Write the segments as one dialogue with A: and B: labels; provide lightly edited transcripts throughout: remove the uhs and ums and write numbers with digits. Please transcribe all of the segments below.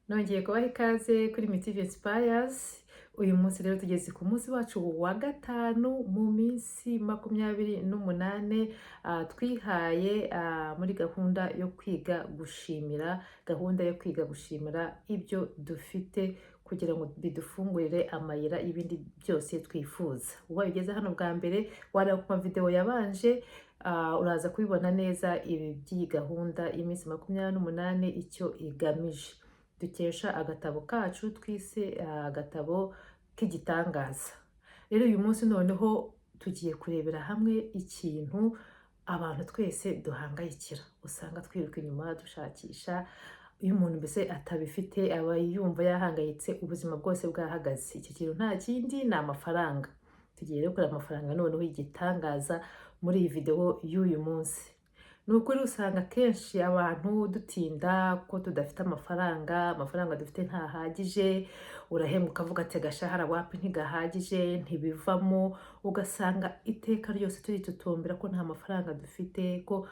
A: Nongeye kubaha ikaze kuri Mitive Inspires. Uyu munsi rero tugeze ku munsi wacu wa gatanu mu minsi 28 twihaye muri gahunda yo kwiga gushimira, gahunda yo kwiga gushimira ibyo dufite kugira ngo bidufungurire amayira y'ibindi byose twifuza. Ubaye ugeze hano bwa mbere wareba ku mavideo yabanje, uraza kubibona neza ibi by'iyi gahunda y'iminsi 28 icyo igamije. Dukesha agatabo kacu twise agatabo k'igitangaza. Rero uyu munsi noneho tugiye kurebera hamwe ikintu abantu twese duhangayikira, usanga twiruka inyuma dushakisha. Iyo umuntu mbese atabifite aba yumva yahangayitse, ubuzima bwose bwahagaze. Icyo kintu nta kindi ni amafaranga. Tugiye rero kureba amafaranga noneho igitangaza muri iyi video y'uyu munsi. Nukuri usanga kenshi abantu dutinda ko tudafite amafaranga dufite ntahagije, urahembwa ukavuga ati agashahara wapi ntigahagije, ntibivamo, ugasanga iteka ryose turitotombera ko nta mafaranga dufite, ko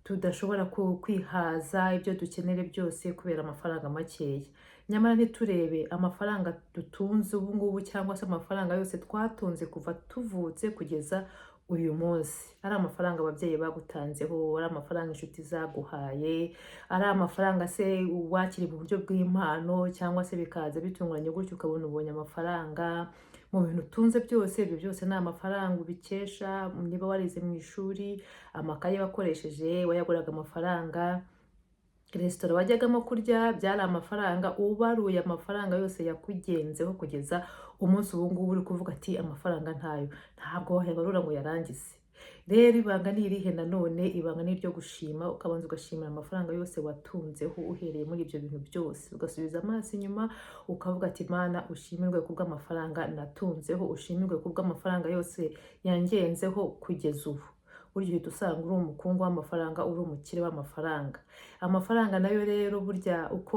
A: tudashobora kwihaza ibyo dukenere byose kubera amafaranga makeya. Nyamara ntiturebe amafaranga dutunze ubu ngubu cyangwa se amafaranga yose twatunze kuva tuvutse kugeza uyu munsi. Ari amafaranga ababyeyi bagutanzeho, ari amafaranga inshuti zaguhaye, ari amafaranga se wakiri mu buryo bw'impano cyangwa se bikaza bitunguranye gutyo ukabona ubonye amafaranga. Mu bintu utunze byose, ibyo byose ni amafaranga ubikesha. Niba warize mu ishuri, amakaye wakoresheje wayaguraga amafaranga, resitora wajyagamo kurya byari amafaranga. Ubaruye amafaranga yose yakugenzeho kugeza umunsi ubu ngubu uri kuvuga ati amafaranga ntayo, ntabwo wayabarura ngo yarangize. Rero ibanga ni irihe nanone? Ibanga ni iryo gushima, ukabanza ugashimira amafaranga yose watunzeho uhereye muri ibyo bintu byose, ugasubiza amaso inyuma ukavuga ati Mana ushimirwe kubw'amafaranga natunzeho, ushimirwe kubw'amafaranga yose yangenzeho kugeza ubu. Burya uhita usanga uri umukungu w'amafaranga, uri umukire w'amafaranga. Amafaranga nayo rero burya uko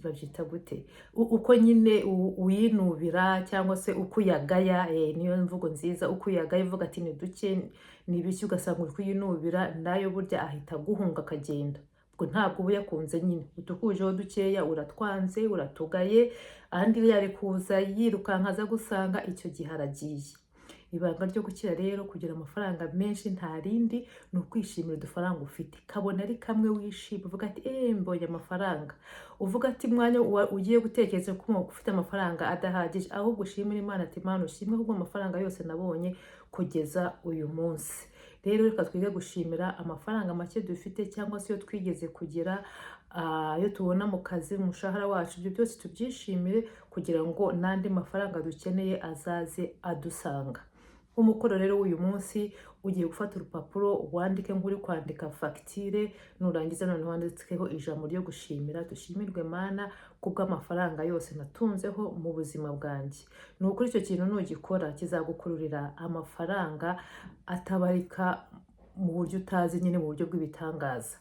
A: babyita gute, uko nyine uyinubira cyangwa se uko uyagaya, niyo mvugo nziza. Uko uyagaya uvuga ati ni duke, ni biki, ugasanga uri kuyinubira, nayo burya ahita aguhunga akagenda. Ubwo ntabwo uba uyakunze nyine, utukujeho dukeya uratwanze, uratugaye, ahandi yari kuza yirukanka aza gusanga icyo gihe aragiye. Ibanga ryo gukira rero kugira amafaranga menshi nta rindi, ni ukwishimira udufaranga ufite. Kabona ari kamwe wishima uvuga ati mbonye amafaranga. Uvuga ati mwanya ugiye gutekereza ko ufite amafaranga adahagije, ahubwo ushimira Imana ati Imana ushimwe kubwo amafaranga yose nabonye kugeza uyu munsi. Rero reka twige gushimira amafaranga make dufite, cyangwa se iyo twigeze kugira, iyo tubona mu kazi umushahara wacu, ibyo byose tubyishimire kugira ngo n'andi mafaranga dukeneye azaze adusanga. Umukoro rero w'uyu munsi ugiye gufata urupapuro wandike nk'uri kwandika fagitire, nurangiza noneho wandikeho ijambo ryo gushimira. Dushimirwe Mana kubw'amafaranga yose natunzeho mu buzima bwanjye. Ni ukuri icyo kintu nugikora kizagukururira amafaranga atabarika mu buryo utazi, nyine mu buryo bw'ibitangaza.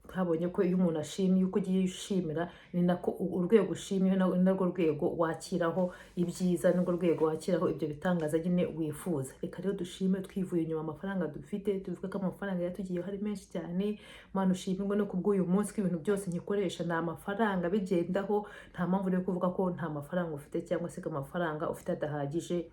A: Twabonye ko iyo umuntu ashimye, uko ugiye ushimira, ni nako urwego ushimiye ni narwo rwego wakiraho ibyiza, ni narwo rwego wakiraho ibyo bitangaza nyine wifuza. Reka rero dushime twivuye inyuma amafaranga dufite, tuvuga ko amafaranga yatugiyeho ari menshi cyane. Mana ushimirwe no kubw'uyu munsi ko ibintu byose nkikoresha ni amafaranga bigendaho. Nta mpamvu yo kuvuga ko nta mafaranga ufite cyangwa se ko amafaranga ufite adahagije,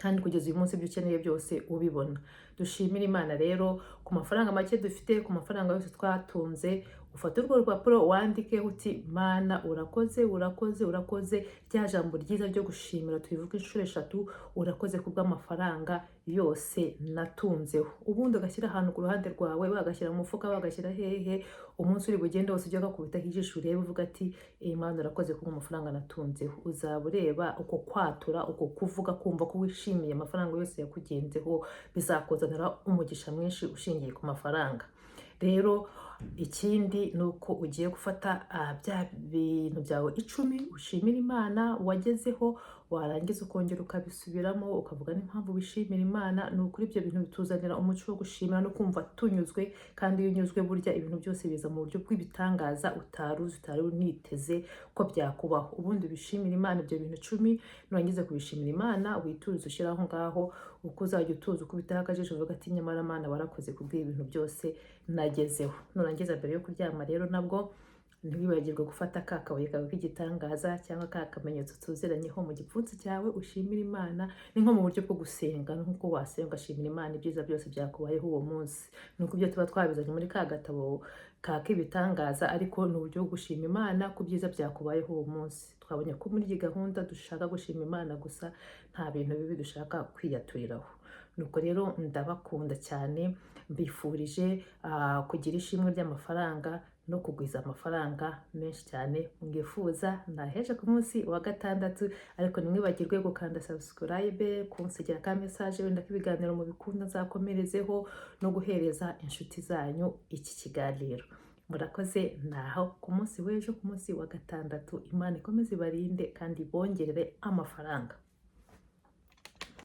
A: kandi kugeza uyu munsi ibyo ukeneye byose ubibona. Dushimira Imana rero ku mafaranga make dufite, ku mafaranga yose twatunze. Ufate urwo rupapuro wandike uti Mana urakoze, urakoze, urakoze. Rya jambo ryiza ryo gushimira tubivuga inshuro 3, urakoze kubw'amafaranga yose natunzeho. Ubundi ugashyira ahantu ku ruhande rwawe, wagashyira mu mufuka, wagashyira hehe, umunsi uri bugende wose ujya gakubita ijisho urebe uvuga ati Mana urakoze kubw'amafaranga natunzeho. Uzaba ureba uko kwatura, uko kuvuga, kumva ko wishimiye amafaranga yose yakugenzeho, bizakuzanira umugisha mwinshi ushingiye ku mafaranga. Rero ikindi ni uko ugiye gufata bya bintu byawe 10 ushimira Imana wagezeho, warangiza ukongera ukabisubiramo ukavuga n'impamvu wishimira Imana. Ni ukuri ibyo bintu bituzanira umuco wo gushimira no kumva tunyuzwe, kandi iyo unyuzwe burya ibintu byose biza mu buryo bw'ibitangaza utaruzi, utari uniteze ko byakubaho. Ubundi bishimira Imana ibyo bintu 10, nurangiza kubishimira Imana wituze ushyiraho ngaho, uko uzajya utuza ukubitaho akajisho uvuga ati nyamara Mana warakoze kubw'ibintu byose nagezeho. nurangiza mbere yo kuryama rero nabwo ntiwibagirwe gufata ka kabuye kawe k'igitangaza cyangwa ka kamenyetso tuziranyeho mu gipfunsi cyawe, ushimira Imana. Ni nko mu buryo bwo gusenga, nk'uko wasenga ugashimira Imana ibyiza byose byakubayeho uwo munsi. Ni uko ibyo tuba twabizanye muri ka gatabo ka k'ibitangaza, ariko ni uburyo bwo gushima Imana ku byiza byakubayeho uwo munsi. Twabonye ko muri iyi gahunda dushaka gushima Imana gusa, nta bintu bibi dushaka kwiyaturiraho. Nuko rero ndabakunda cyane, mbifurije kugira ishimwe ry'amafaranga no kugwiza amafaranga menshi cyane mwifuza. Naheje ku munsi wa gatandatu, ariko ntimwibagirwe gukanda subscribe, kunsigira ka message wenda k'ibiganiro mu bikunda nzakomerezeho, no guhereza inshuti zanyu iki kiganiro. Murakoze, naho ku munsi w'ejo, ku munsi wa gatandatu. Imana ikomeze ibarinde kandi bongerere amafaranga.